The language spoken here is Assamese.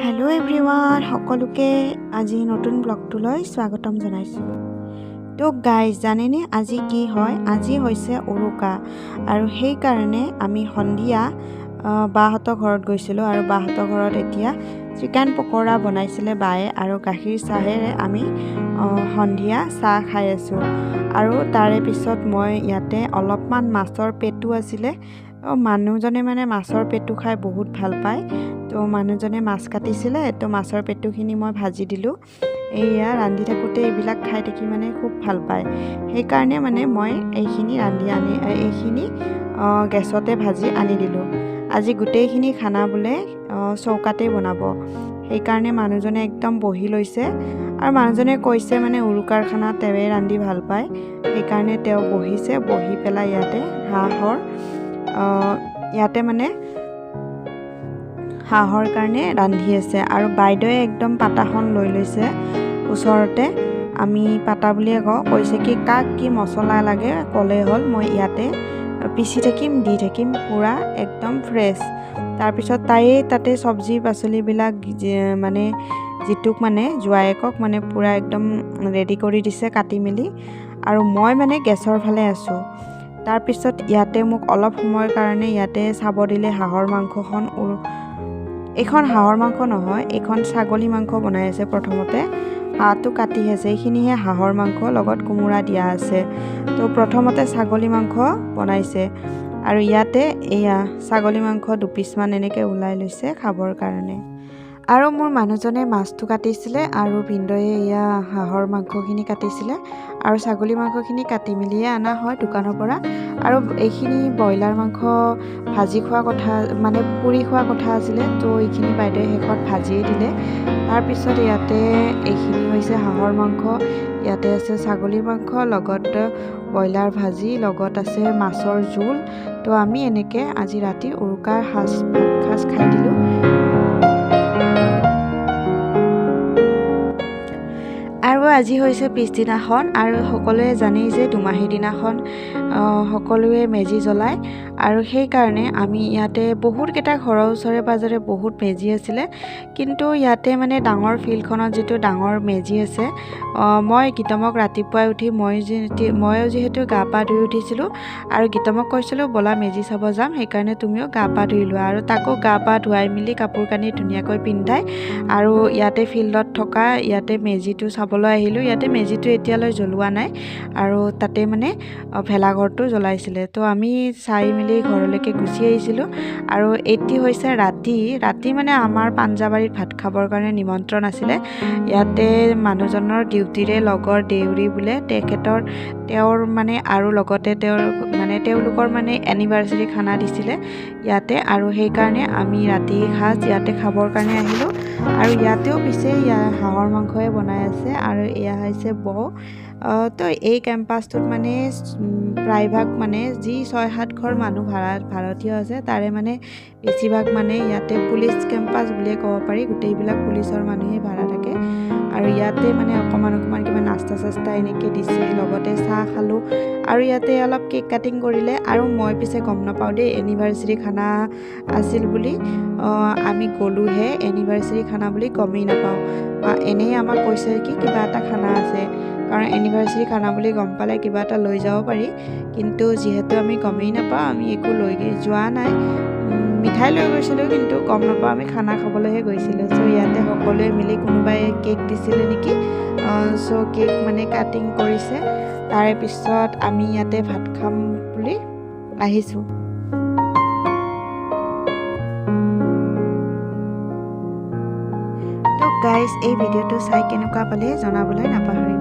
हेलो एवरीवन সকলোকে আজি নতুন ব্লগটোলৈ স্বাগতম জনাইছোঁ। তো গাইজ জানেনে আজি কি হয়? আজি হৈছে উৰুকা আৰু সেই কাৰণে আমি সন্ধিয়া বাহঁতৰ ঘৰত গৈছিলোঁ আৰু বাহঁতৰ ঘৰত এতিয়া চিকেন পকৰা বনাইছিলে বায়ে আৰু গাখীৰ চাহেৰে আমি সন্ধিয়া চাহ খাই আছোঁ। আৰু তাৰে পিছত মই ইয়াতে অলপমান মাছৰ পেটু আছিলে। মানুহজনে মানে মাছৰ পেটু খাই বহুত ভাল পায়। তো মানুহজনে মাছ কাটিছিলে, তো মাছৰ পেটুখিনি মই ভাজি দিলোঁ। এয়া ৰান্ধি থাকোঁতে এইবিলাক খাই থাকি মানে খুব ভাল পায়, সেইকাৰণে মানে মই এইখিনি এইখিনি গেছতে ভাজি আনি দিলোঁ। আজি গোটেইখিনি খানা বোলে চৌকাতেই বনাব, সেইকাৰণে মানুহজনে একদম বহি লৈছে আৰু মানুহজনে কৈছে মানে উৰুকাৰ খানা তেওঁৱে ৰান্ধি ভাল পায়, সেইকাৰণে তেওঁ বহিছে। বহি পেলাই ইয়াতে মানে হাঁহৰ কাৰণে ৰান্ধি আছে আৰু বাইদেৱে একদম পাতাখন লৈ লৈছে ওচৰতে। আমি পাতা বুলিয়ে কওঁ। কৈছে কি কাক কি মছলা লাগে ক'লেই হ'ল, মই ইয়াতে পিচি থাকিম, দি থাকিম, পূৰা একদম ফ্ৰেছ। তাৰপিছত তাতে চব্জি পাচলিবিলাক মানে যিটোক মানে জোৱায়েকক মানে পূৰা একদম ৰেডি কৰি দিছে কাটি মেলি, আৰু মই মানে গেছৰ ফালে আছোঁ। তাৰপিছত ইয়াতে মোক অলপ সময়ৰ কাৰণে ইয়াতে চাব দিলে হাঁহৰ মাংসখন। এইখন হাঁহৰ মাংস নহয়, এইখন ছাগলী মাংস বনাই আছে। প্ৰথমতে হাঁহটো কাটি আছে, এইখিনিহে হাঁহৰ মাংস লগত কোমোৰা দিয়া আছে। তো প্ৰথমতে ছাগলী মাংস বনাইছে আৰু ইয়াতে এয়া ছাগলী মাংস 2 পিচমান এনেকৈ ওলাই লৈছে খাবৰ কাৰণে। আৰু মোৰ মানুহজনে মাছটো কাটিছিলে আৰু ভিনদেউয়ে এয়া হাঁহৰ মাংসখিনি কাটিছিলে আৰু ছাগলী মাংসখিনি কাটি মেলিয়ে অনা হয় দোকানৰ পৰা। আৰু এইখিনি ব্ৰইলাৰ মাংস ভাজি খোৱা কথা, মানে পুৰি খোৱা কথা আছিলে, তো এইখিনি বাইদেৱে শেষত ভাজিয়ে দিলে। তাৰপিছত ইয়াতে এইখিনি হৈছে হাঁহৰ মাংস, ইয়াতে আছে ছাগলী মাংস, লগত ব্ৰইলাৰ ভাজি, লগত আছে মাছৰ জোল। তো আমি এনেকৈ আজি ৰাতি উৰুকাৰ ভাত সাজ খাই দিলোঁ। আৰু আজি হৈছে পিছদিনাখন, আৰু সকলোৱে জানেই যে দুমাহীৰ দিনাখন সকলোৱে মেজি জ্বলায়, আৰু সেইকাৰণে আমি ইয়াতে বহুতকেইটা ঘৰৰ ওচৰে পাঁজৰে বহুত মেজি আছিলে। কিন্তু ইয়াতে মানে ডাঙৰ ফিল্ডখনত যিটো ডাঙৰ মেজি আছে, মই গীতমক ৰাতিপুৱাই উঠি ময়ো যিহেতু গা পা ধুই উঠিছিলোঁ আৰু গীতমক কৈছিলোঁ ব'লা মেজি চাব যাম, সেইকাৰণে তুমিও গা পা ধুই লোৱা। আৰু তাকো গা পা ধুৱাই মেলি কাপোৰ কানি ধুনীয়াকৈ পিন্ধাই আৰু ইয়াতে ফিল্ডত থকা ইয়াতে মেজিটো চাবলৈ আহিলোঁ। ইয়াতে মেজিটো এতিয়ালৈ জ্বলোৱা নাই আৰু তাতে মানে ভেলাঘৰটো জ্বলাইছিলে। তো আমি চাই মেলি ঘৰলৈকে গুচি আহিছিলোঁ। আৰু এটি হৈছে ৰাতি মানে আমাৰ পাঞ্জাবাৰীত ভাত খাবৰ কাৰণে নিমন্ত্ৰণ আছিলে। ইয়াতে মানুহজনৰ ডিউটিৰে লগৰ দেউৰী বোলে তেওঁৰ মানে, আৰু লগতে তেওঁলোকৰ মানে এনিভাৰ্চাৰী খানা দিছিলে ইয়াতে, আৰু সেইকাৰণে আমি ৰাতি সাজ ইয়াতে খাবৰ কাৰণে আহিলোঁ। আৰু ইয়াতেও পিছে হাঁহৰ মাংসই বনাই আছে আৰু এয়া হৈছে তো এই কেম্পাছটোত মানে প্ৰায়ভাগ মানে যি 6-7 ঘৰ মানুহ ভাৰতীয় আছে, তাৰে মানে বেছিভাগ মানে ইয়াতে পুলিচ কেম্পাছ বুলিয়ে ক'ব পাৰি, গোটেইবিলাক পুলিচৰ মানুহেই ভাড়া থাকে। আৰু ইয়াতে মানে অকণমান কিবা নাস্তা চাস্তা এনেকৈ দিছে, লগতে চাহ খালোঁ আৰু ইয়াতে অলপ কেক কাটিং কৰিলে। আৰু মই পিছে গম নাপাওঁ দেই এনিভাৰ্চাৰী খানা আছিল বুলি, আমি গ'লোঁহে, এনিভাৰ্চাৰী খানা বুলি গমেই নাপাওঁ। এনেই আমাক কৈছে কি কিবা এটা খানা আছে, কাৰণ এনিভাৰ্চাৰী খানা বুলি গম পালে কিবা এটা লৈ যাব পাৰি, কিন্তু যিহেতু আমি গমেই নাপাওঁ, আমি একো লৈ যোৱা নাই। মিঠাই লৈ গৈছিলোঁ কিন্তু গম নাপাওঁ, আমি খানা খাবলৈহে গৈছিলোঁ। চ' ইয়াতে সকলোৱে মিলি কোনোবাই কেক দিছিলে নেকি, চ' কেক মানে কাটিং কৰিছে। তাৰে পিছত আমি ইয়াতে ভাত খাম বুলি আহিছোঁ। তো গাইজ, এই ভিডিঅ'টো চাই কেনেকুৱা পালে জনাবলৈ নাপাহৰিব।